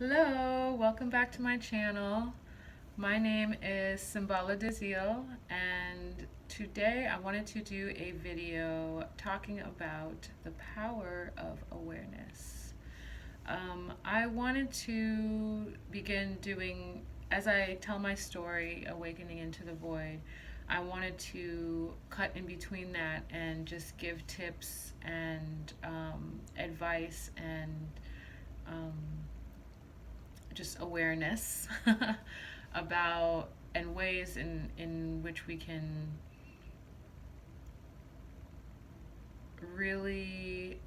Hello, welcome back to my channel. My name is Simbala Dezil, and today I wanted to do a video talking about the power of awareness. I wanted to begin doing, as I tell my story, Awakening into the Void, I wanted to cut in between that and just give tips and advice and um, just awareness about and ways in which we can really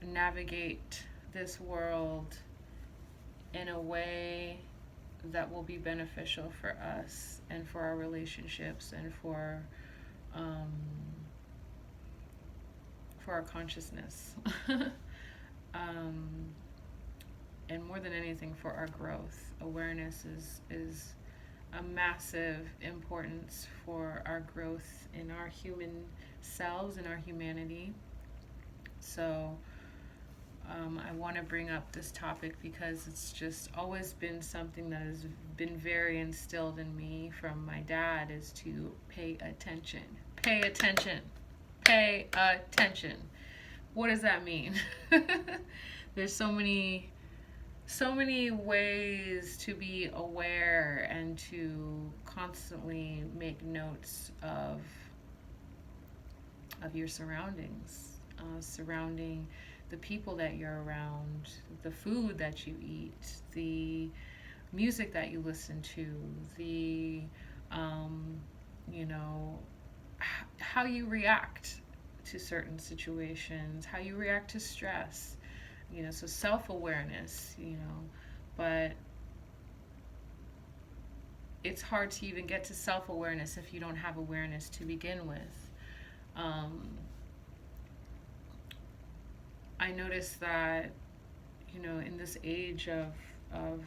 navigate this world in a way that will be beneficial for us and for our relationships and um, for our consciousness. um, and more than anything, for our growth. Awareness is a massive importance for our growth in our human selves and our humanity. So I want to bring up this topic because it's just always been something that has been very instilled in me from my dad, is to pay attention. Pay attention. Pay attention. What does that mean? There's so many ways to be aware and to constantly make notes of your surroundings, surrounding the people that you're around, the food that you eat, the music that you listen to, the um, you know how you react to certain situations, how you react to stress. So self-awareness, but it's hard to even get to self-awareness if you don't have awareness to begin with. um, I noticed that, in this age of um,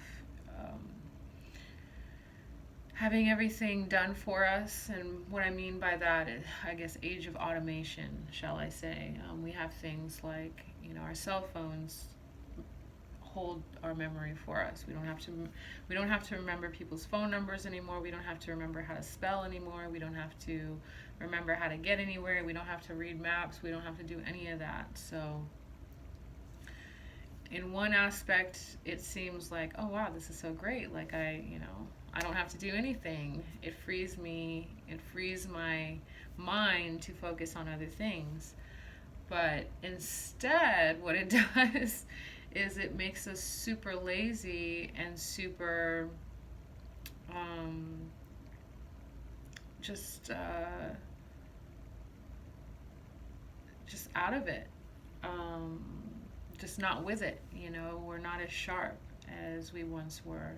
having everything done for us, and what I mean by that is, I guess, age of automation, shall I say. We have things like, our cell phones hold our memory for us. We don't have to remember people's phone numbers anymore. We don't have to remember how to spell anymore. We don't have to remember how to get anywhere. We don't have to read maps. We don't have to do any of that. So in one aspect, it seems like, oh wow, this is so great. Like, I don't have to do anything. It frees me. It frees my mind to focus on other things. But instead, what it does is it makes us super lazy and super um, just just out of it, um, just not with it. We're not as sharp as we once were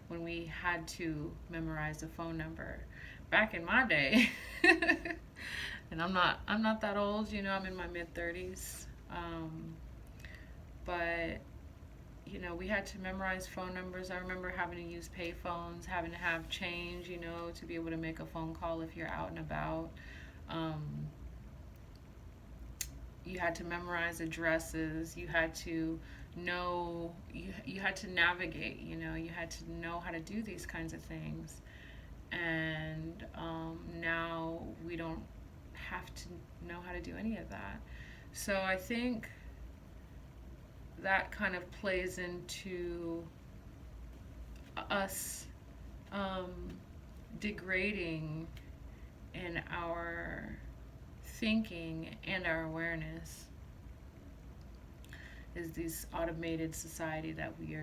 when we had to memorize a phone number. Back in my day, and I'm not that old. I'm in my mid 30s. But we had to memorize phone numbers. I remember having to use pay phones, having to have change, to be able to make a phone call if you're out and about. Um, you had to memorize addresses. You had to know, you had to navigate, you had to know how to do these kinds of things. And now we don't have to know how to do any of that. So I think that kind of plays into us um, degrading in our thinking and our awareness, is this automated society that we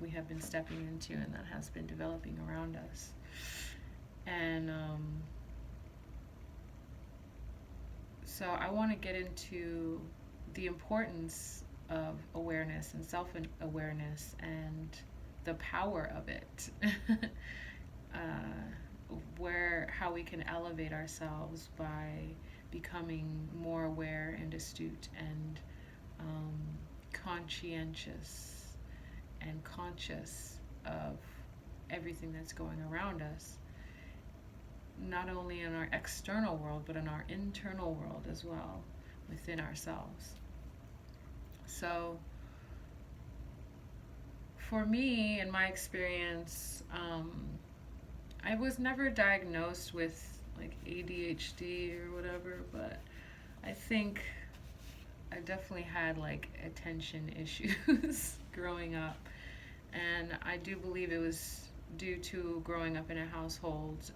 have been stepping into and that has been developing around us. And so I want to get into the importance of awareness and self-awareness and the power of it. How we can elevate ourselves by becoming more aware and astute and um, conscientious and conscious of everything that's going around us, not only in our external world, but in our internal world as well, within ourselves. So for me, in my experience, I was never diagnosed with like ADHD or whatever, but I think I definitely had like attention issues growing up. And I do believe it was due to growing up in a household,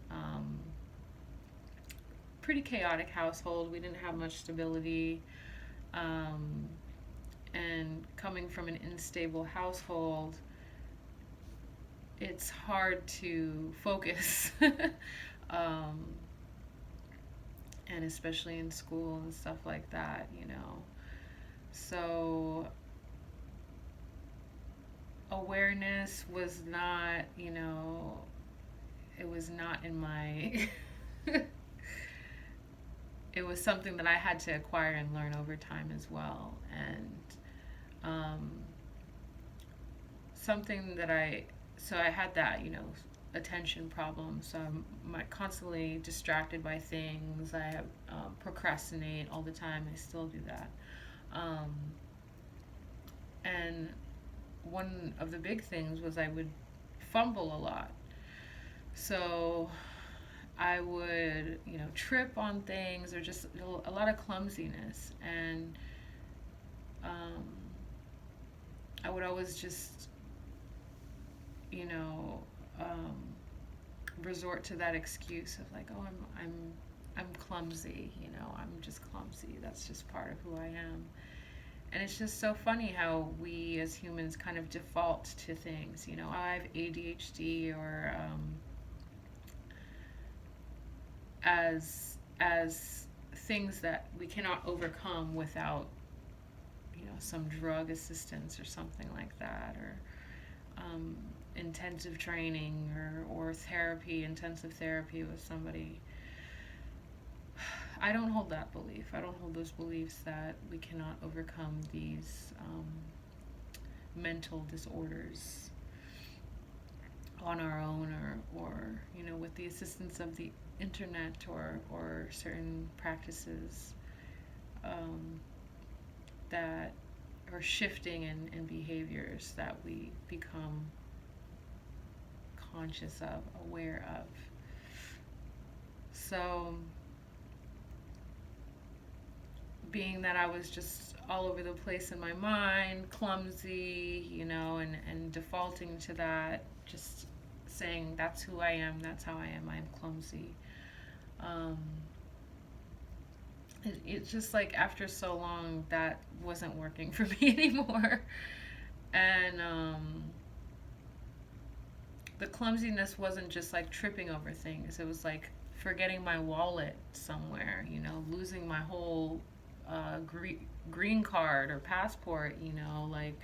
pretty chaotic household. We didn't have much stability. Um, and coming from an unstable household, it's hard to focus. um, and especially in school and stuff like that, you know. So awareness was not, you know, it was not in my it was something that I had to acquire and learn over time as well. And um, something that so I had that, you know, attention problem. So I'm constantly distracted by things. I procrastinate all the time. I still do that. Um, and one of the big things was I would fumble a lot. So I would, you know, trip on things or just a lot of clumsiness. And um, I would always just, you know, um, resort to that excuse of like, oh, I'm clumsy, you know, I'm just clumsy. That's just part of who I am. And it's just so funny how we as humans kind of default to things. You know, I have ADHD, or as things that we cannot overcome without, you know, some drug assistance or something like that, or intensive training, or therapy, intensive therapy with somebody. I don't hold that belief. I don't hold those beliefs that we cannot overcome these mental disorders on our own, or you know, with the assistance of the internet, or certain practices that are shifting in behaviors that we become conscious of, aware of. So being that I was just all over the place in my mind, clumsy, you know, and defaulting to that, just saying that's who I am, that's how I am clumsy. Um, it's just like after so long that wasn't working for me anymore. And the clumsiness wasn't just like tripping over things, it was like forgetting my wallet somewhere, you know, losing my whole green card or passport, you know, like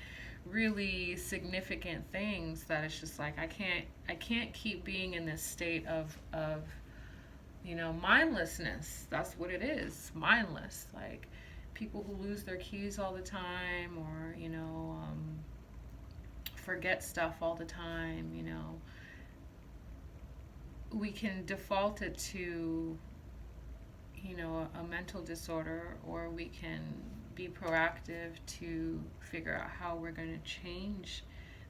really significant things that it's just like I can't keep being in this state of you know, mindlessness. That's what it is, mindless. Like people who lose their keys all the time, or you know, forget stuff all the time, you know, we can default it to, you know, a mental disorder, or we can be proactive to figure out how we're going to change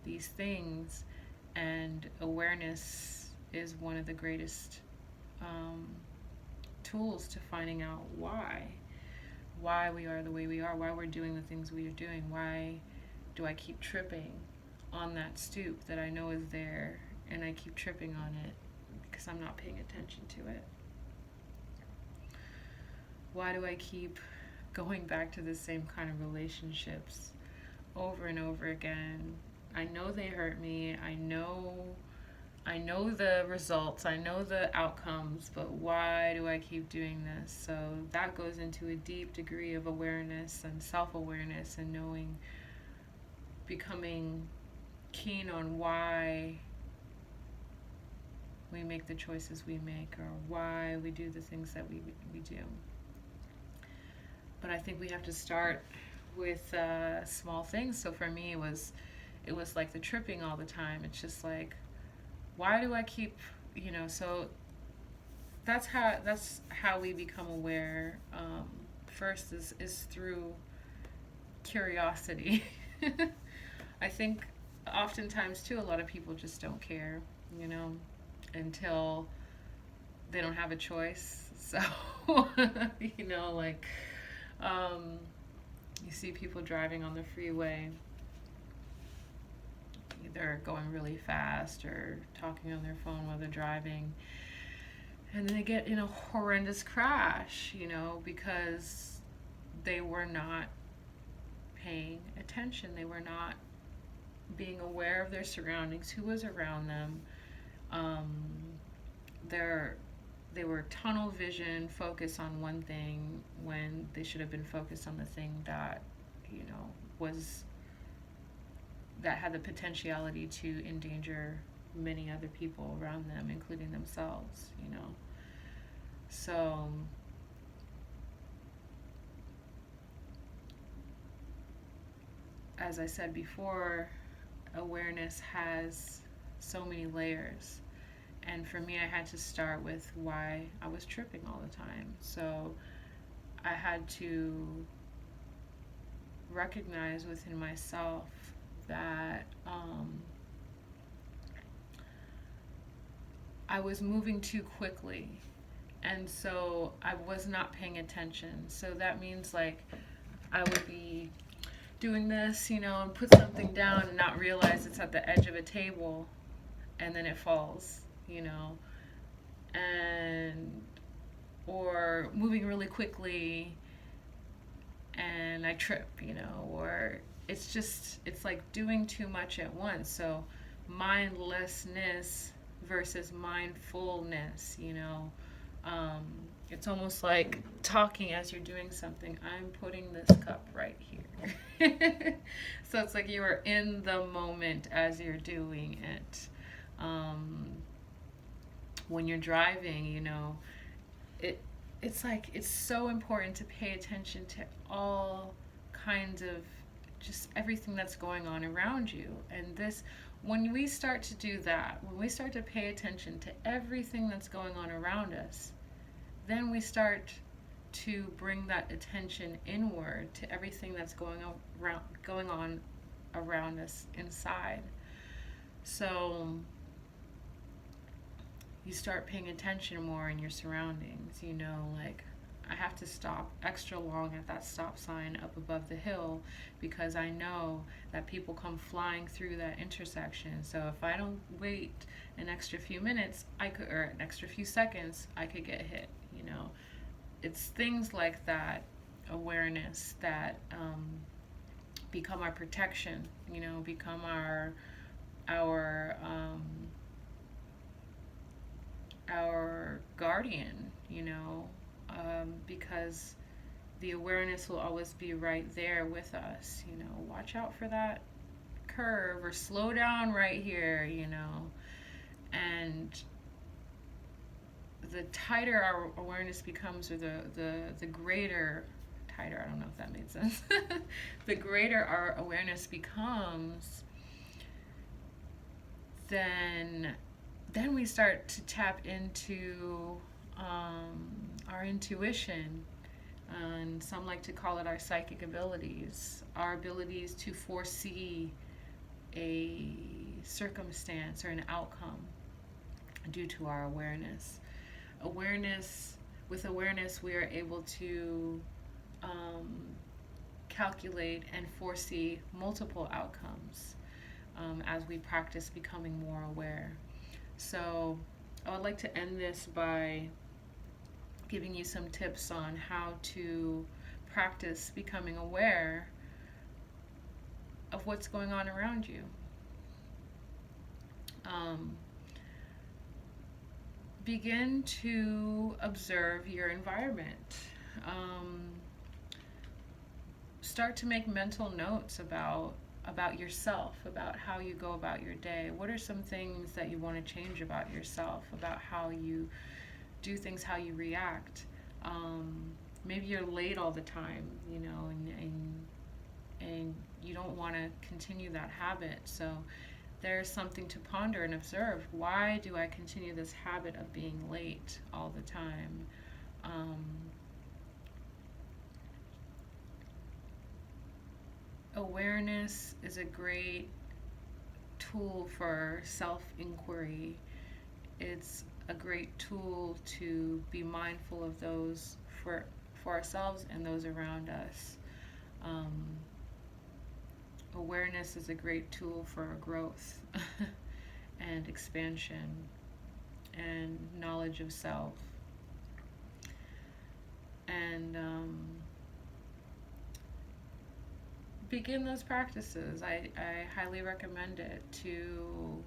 these things. And awareness is one of the greatest tools to finding out why we are the way we are, why we're doing the things we are doing, why do I keep tripping on that stoop that I know is there, and I keep tripping on it because I'm not paying attention to it. Why do I keep going back to the same kind of relationships over and over again? I know they hurt me. I know the results. I know the outcomes, but why do I keep doing this? So that goes into a deep degree of awareness and self-awareness, and knowing, becoming keen on why we make the choices we make, or why we do the things that we do. But I think we have to start with small things. So for me, it was like the tripping all the time. It's just like, why do I keep, you know? So that's how we become aware. First is through curiosity. I think oftentimes too, a lot of people just don't care, you know, until they don't have a choice. So, you know, like, um, you see people driving on the freeway, either going really fast or talking on their phone while they're driving, and then they get in a horrendous crash, you know, because they were not paying attention. They were not being aware of their surroundings, who was around them. Um, they're, they were tunnel vision, focused on one thing when they should have been focused on the thing that, you know, was that had the potentiality to endanger many other people around them, including themselves, you know. So, as I said before, awareness has so many layers. And for me, I had to start with why I was tripping all the time. So I had to recognize within myself that I was moving too quickly. And so I was not paying attention. So that means like I would be doing this, you know, and put something down and not realize it's at the edge of a table and then it falls, you know, and or moving really quickly and I trip, you know, or it's like doing too much at once. So mindlessness versus mindfulness, you know. Um, it's almost like talking as you're doing something. I'm putting this cup right here. So it's like you are in the moment as you're doing it. Um, when you're driving, you know, it it's like it's so important to pay attention to all kinds of just everything that's going on around you. And this, when we start to do that, when we start to pay attention to everything that's going on around us, then we start to bring that attention inward to everything that's going on around us inside. So you start paying attention more in your surroundings, you know, like I have to stop extra long at that stop sign up above the hill because I know that people come flying through that intersection. So if I don't wait an extra few minutes, or an extra few seconds, I could get hit, you know. It's things like that awareness that become our protection, you know, become our our guardian, you know, because the awareness will always be right there with us, you know, watch out for that curve or slow down right here, you know. And the tighter our awareness becomes, or the greater, tighter, I don't know if that made sense, the greater our awareness becomes, then we start to tap into our intuition, and some like to call it our psychic abilities, our abilities to foresee a circumstance or an outcome due to our awareness. With awareness, we are able to calculate and foresee multiple outcomes as we practice becoming more aware. So I would like to end this by giving you some tips on how to practice becoming aware of what's going on around you. Begin to observe your environment. Start to make mental notes about yourself, about how you go about your day. What are some things that you want to change about yourself, about how you do things, how you react? Maybe you're late all the time, you know, and you don't want to continue that habit. So there's something to ponder and observe. Why do I continue this habit of being late all the time? Awareness is a great tool for self-inquiry. It's a great tool to be mindful of those for ourselves and those around us. Um, Awareness is a great tool for growth and expansion and knowledge of self. And begin those practices. I highly recommend it to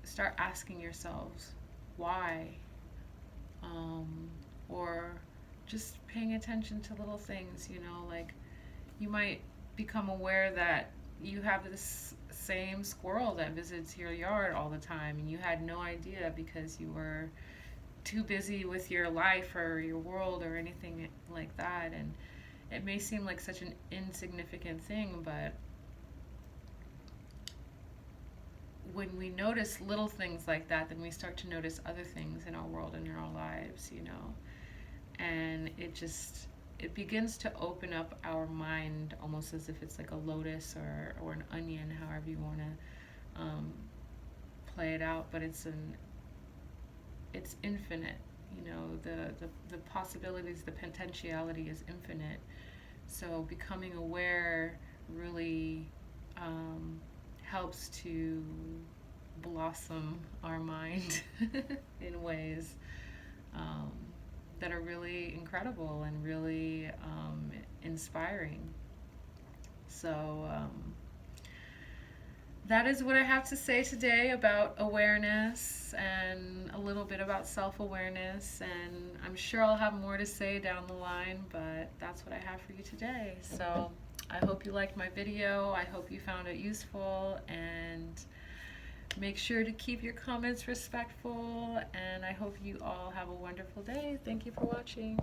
start asking yourselves why, or just paying attention to little things, like you might become aware that you have this same squirrel that visits your yard all the time and you had no idea because you were too busy with your life or your world or anything like that. And it may seem like such an insignificant thing, but when we notice little things like that, then we start to notice other things in our world and in our lives, and it begins to open up our mind almost as if it's like a lotus or an onion, however you want to play it out. But it's infinite. The possibilities, the potentiality is infinite. So becoming aware really helps to blossom our mind in ways that are really incredible and really inspiring. So that is what I have to say today about awareness and a little bit about self-awareness. And I'm sure I'll have more to say down the line, but that's what I have for you today. So I hope you liked my video. I hope you found it useful, and make sure to keep your comments respectful, and I hope you all have a wonderful day. Thank you for watching.